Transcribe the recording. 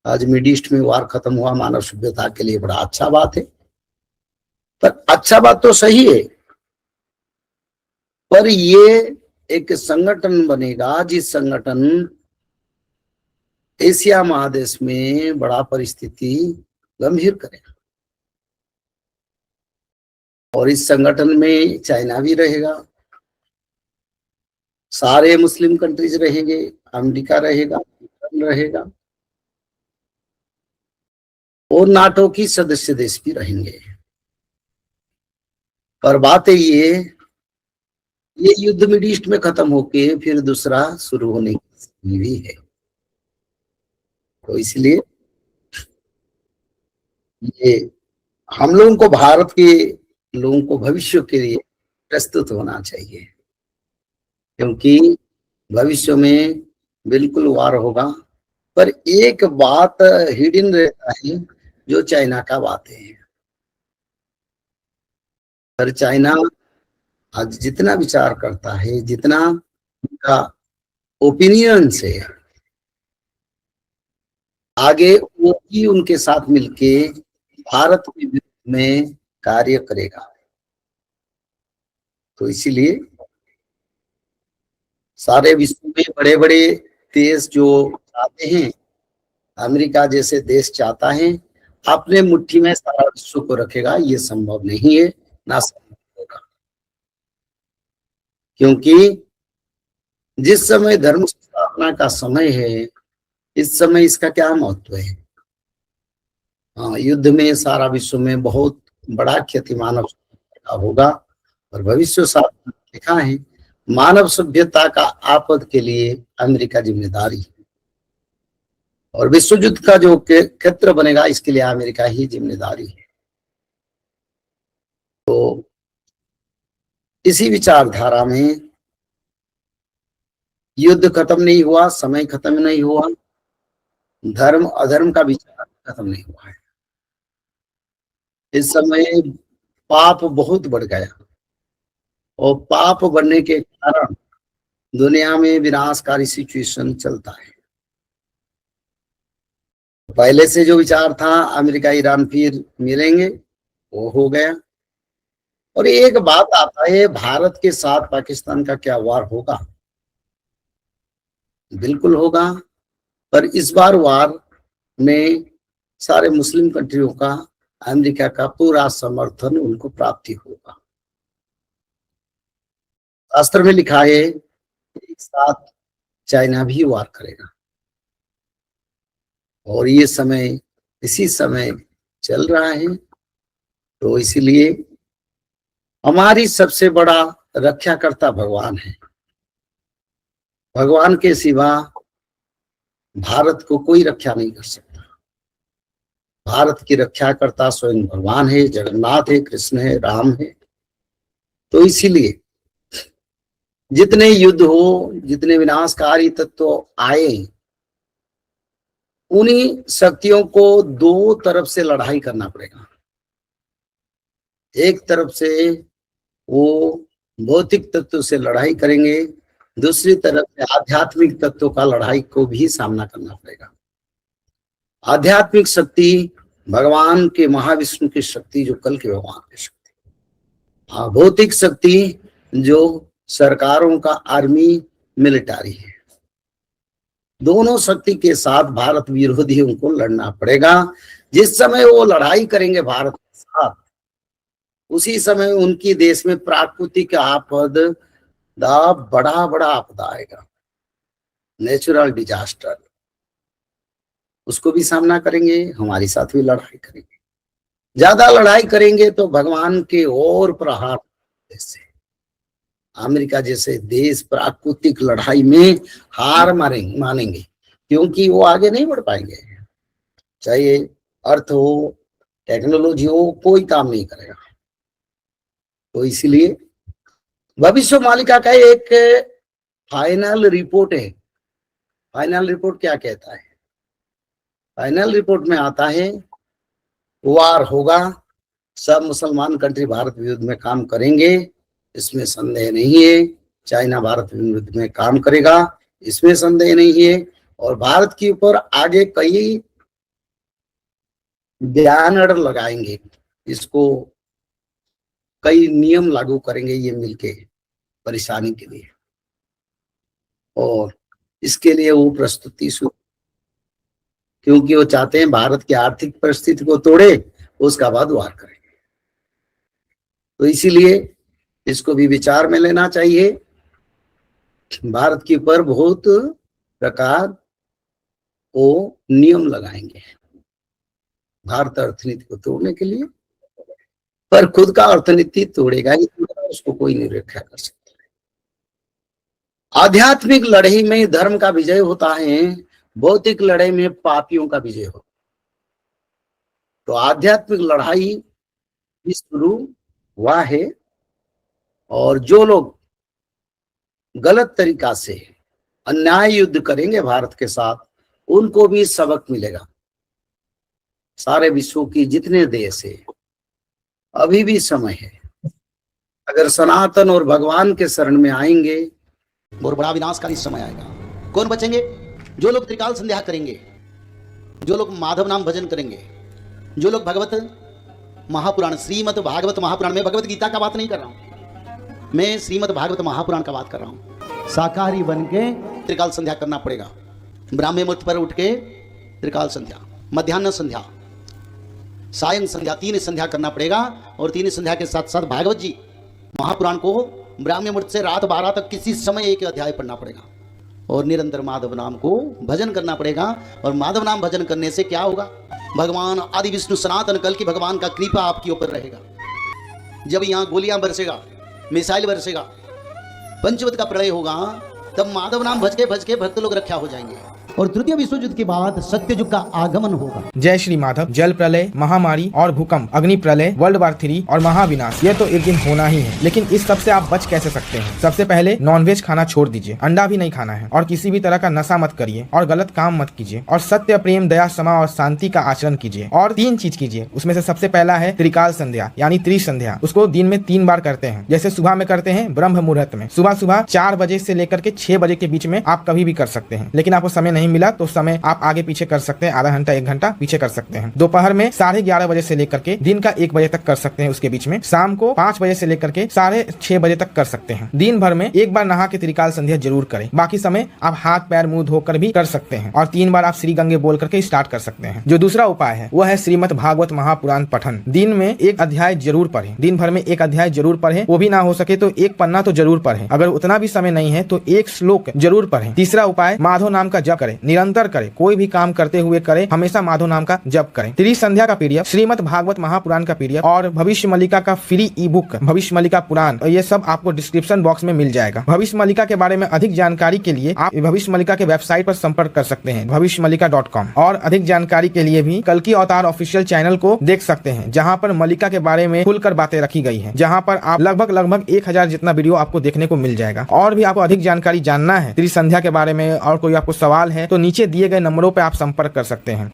आज mid east में वार खत्म हुआ, मानव सभ्यता के लिए बड़ा अच्छा बात है। पर अच्छा बात तो सही है, पर ये एक संगठन बनेगा जिस संगठन एशिया महादेश में बड़ा परिस्थिति गंभीर करेगा। और इस संगठन में चाइना भी रहेगा, सारे मुस्लिम कंट्रीज रहेंगे, अमेरिका रहेगा, रहेगा और नाटो की सदस्य देश भी रहेंगे। पर बात है ये युद्ध मिड ईस्ट में खत्म होके फिर दूसरा शुरू होने की भी है। तो इसलिए ये हम लोगों को, भारत के लोगों को भविष्य के लिए प्रस्तुत होना चाहिए, क्योंकि भविष्य में बिल्कुल वार होगा। पर एक बात हिडन रहता है जो चाइना का बात है। पर चाइना आज जितना विचार करता है, जितना उनका ओपिनियन से आगे, वो भी उनके साथ मिलके भारत के विरुद्ध में कार्य करेगा। तो इसीलिए सारे विश्व में बड़े बड़े देश जो चाहते हैं, अमेरिका जैसे देश चाहता है अपने मुट्ठी में सारा विश्व को रखेगा, ये संभव नहीं है, ना संभव होगा। क्योंकि जिस समय धर्म स्थापना का समय है, इस समय इसका क्या महत्व है। हाँ, युद्ध में सारा विश्व में बहुत बड़ा क्षति मानव सभ्यता का होगा। और भविष्य साथ लिखा है, मानव सभ्यता का आपद के लिए अमेरिका जिम्मेदारी है, और विश्व युद्ध का जो क्षेत्र बनेगा इसके लिए अमेरिका ही जिम्मेदारी है। तो इसी विचारधारा में युद्ध खत्म नहीं हुआ, समय खत्म नहीं हुआ, धर्म अधर्म का विचार खत्म नहीं हुआ है। इस समय पाप बहुत बढ़ गया, और पाप बढ़ने के कारण दुनिया में विनाशकारी सिचुएशन चलता है। पहले से जो विचार था अमेरिका ईरान फिर मिलेंगे, वो हो गया। और एक बात आता है, भारत के साथ पाकिस्तान का क्या वार होगा? बिल्कुल होगा। पर इस बार वार में सारे मुस्लिम कंट्रियों का, अमेरिका का पूरा समर्थन उनको प्राप्ति होगा। शास्त्र में लिखा है एक साथ चाइना भी वार करेगा, और ये समय इसी समय चल रहा है। तो इसीलिए हमारी सबसे बड़ा रक्षाकर्ता भगवान है। भगवान के सिवा भारत को कोई रक्षा नहीं कर सकता। भारत की रक्षाकर्ता स्वयं भगवान है, जगन्नाथ है, कृष्ण है, राम है। तो इसीलिए जितने युद्ध हो, जितने विनाशकारी तत्व आए, उन्हीं शक्तियों को दो तरफ से लड़ाई करना पड़ेगा। एक तरफ से वो भौतिक तत्व से लड़ाई करेंगे, दूसरी तरफ से आध्यात्मिक तत्वों का लड़ाई को भी सामना करना पड़ेगा। आध्यात्मिक शक्ति भगवान के, महाविष्णु की शक्ति जो कल के भगवान की शक्ति, हाँ, भौतिक शक्ति जो सरकारों का आर्मी मिलिट्री है। दोनों शक्ति के साथ भारत विरोधियों को लड़ना पड़ेगा। जिस समय वो लड़ाई करेंगे भारत के साथ, उसी समय उनकी देश में प्राकृतिक आपद बड़ा बड़ा आपदा आएगा, नेचुरल डिजास्टर, उसको भी सामना करेंगे, हमारे साथ भी लड़ाई करेंगे। ज्यादा लड़ाई करेंगे तो भगवान के और प्रहार से अमेरिका जैसे देश प्राकृतिक लड़ाई में हार मानेंगे, क्योंकि वो आगे नहीं बढ़ पाएंगे। चाहे अर्थ हो, टेक्नोलॉजी हो, कोई काम नहीं करेगा। तो इसलिए भविष्य मालिका का एक फाइनल रिपोर्ट है। फाइनल रिपोर्ट क्या कहता है? फाइनल रिपोर्ट में आता है वार होगा, सब मुसलमान कंट्री भारत विरुद्ध में काम करेंगे, इसमें संदेह नहीं है। चाइना भारत विरुद्ध में काम करेगा, इसमें संदेह नहीं है। और भारत के ऊपर आगे कई ध्यान लगाएंगे, इसको कई नियम लागू करेंगे ये मिलके परेशानी के लिए, और इसके लिए वो प्रस्तुति शुरू, क्योंकि वो चाहते हैं भारत की आर्थिक परिस्थिति को तोड़े, उसका बाद वार करेंगे। तो इसीलिए इसको भी विचार में लेना चाहिए। भारत के ऊपर बहुत प्रकार को नियम लगाएंगे भारत अर्थनीति को तोड़ने के लिए, पर खुद का अर्थनीति तोड़ेगा ही, उसको कोई नहीं रक्षा कर सकता। आध्यात्मिक लड़ाई में धर्म का विजय होता है, भौतिक लड़ाई में पापियों का विजय होता है। तो आध्यात्मिक लड़ाई भी शुरू हुआ है, और जो लोग गलत तरीका से अन्याय युद्ध करेंगे भारत के साथ, उनको भी सबक मिलेगा। सारे विश्व की जितने देश है, अभी भी समय है, अगर सनातन और भगवान के शरण में आएंगे, बहुत बड़ा विनाशकारी समय आएगा। कौन बचेंगे? जो लोग त्रिकाल संध्या करेंगे, जो लोग माधव नाम भजन करेंगे, जो लोग भगवत महापुराण, श्रीमद् भागवत महापुराण में भगवत गीता का बात नहीं कर रहा हूं, मैं श्रीमद् भागवत महापुराण का बात कर रहा हूं। शाकाहारी बन के त्रिकाल संध्या करना पड़ेगा। ब्राह्मण मुहूर्त पर उठ के त्रिकाल संध्या, मध्याह्न संध्या, सायं संध्या, 3 संध्या करना पड़ेगा। और 3 संध्या के साथ साथ भागवत जी महापुराण को ब्राह्मण मुहूर्त से रात 12 तक किसी समय एक अध्याय पढ़ना पड़ेगा, और निरंतर माधव नाम को भजन करना पड़ेगा। और माधव नाम भजन करने से क्या होगा? भगवान आदि विष्णु सनातन कल की भगवान का कृपा आपके ऊपर रहेगा। जब यहाँ गोलियां बरसेगा, मिसाइल बरसेगा, पंचवत का प्रलय होगा, तब माधव नाम भज के भक्त लोग रक्षा हो जाएंगे, और तृतीय विश्व युद्ध के बाद सत्ययुग का आगमन होगा। जय श्री माधव। जल प्रलय, महामारी और भूकंप, अग्नि प्रलय, वर्ल्ड वार 3 और महाविनाश, ये तो एक दिन होना ही है। लेकिन इस सब से आप बच कैसे सकते हैं? सबसे पहले नॉनवेज खाना छोड़ दीजिए, अंडा भी नहीं खाना है, और किसी भी तरह का नशा मत करिए, और गलत काम मत कीजिए, और सत्य, प्रेम, दया, क्षमा और शांति का आचरण कीजिए। और 3 चीज कीजिए, उसमें से सबसे पहला है त्रिकाल संध्या यानी त्रिसंध्या। उसको दिन में 3 बार करते हैं। जैसे सुबह में करते हैं ब्रह्म मुहूर्त में, सुबह 4 बजे से लेकर के 6 बजे के बीच में आप कभी भी कर सकते हैं। लेकिन आपको समय नहीं मिला तो समय आप आगे पीछे कर सकते हैं, आधा घंटा 1 घंटा पीछे कर सकते हैं। दोपहर में 11:30 बजे से लेकर के दिन का 1 बजे तक कर सकते हैं, उसके बीच में शाम को 5 बजे से लेकर के 6:30 बजे तक कर सकते हैं। दिन भर में 1 बार नहा के त्रिकाल संध्या जरूर करें। बाकी समय आप हाथ पैर मुंह धोकर भी कर सकते हैं, और 3 बार आप श्री गंगे बोल करके स्टार्ट कर सकते हैं। जो दूसरा उपाय है वो है श्रीमद् भागवत महापुराण पठन। दिन में 1 अध्याय जरूर पढ़े, दिन भर में 1 अध्याय जरूर पढ़े, वो भी ना हो सके तो 1 पन्ना तो जरूर पढ़े। अगर उतना भी समय नहीं है तो 1 श्लोक जरूर पढ़े। तीसरा उपाय, माधव नाम का जप करें, निरंतर करें, कोई भी काम करते हुए करें, हमेशा माधव नाम का जप करें। त्रिसंध्या का पीडीएफ, श्रीमद् भागवत महापुराण का पीडीएफ और भविष्य मल्लिका का फ्री ई बुक भविष्य मल्लिका पुराण, ये सब आपको डिस्क्रिप्शन बॉक्स में मिल जाएगा। भविष्य मल्लिका के बारे में अधिक जानकारी के लिए आप भविष्य मल्लिका के वेबसाइट पर संपर्क कर सकते हैं, भविष्यमल्लिका.com। और अधिक जानकारी के लिए भी कल्कि अवतार ऑफिशियल चैनल को देख सकते हैं, जहाँ पर मल्लिका के बारे में खुलकर बातें रखी गई है, जहाँ पर आप लगभग 1000 जितना वीडियो आपको देखने को मिल जाएगा। और भी आपको अधिक जानकारी जानना है त्रिसंध्या के बारे में, और कोई आपको सवाल है तो नीचे दिए गए नंबरों पर आप संपर्क कर सकते हैं।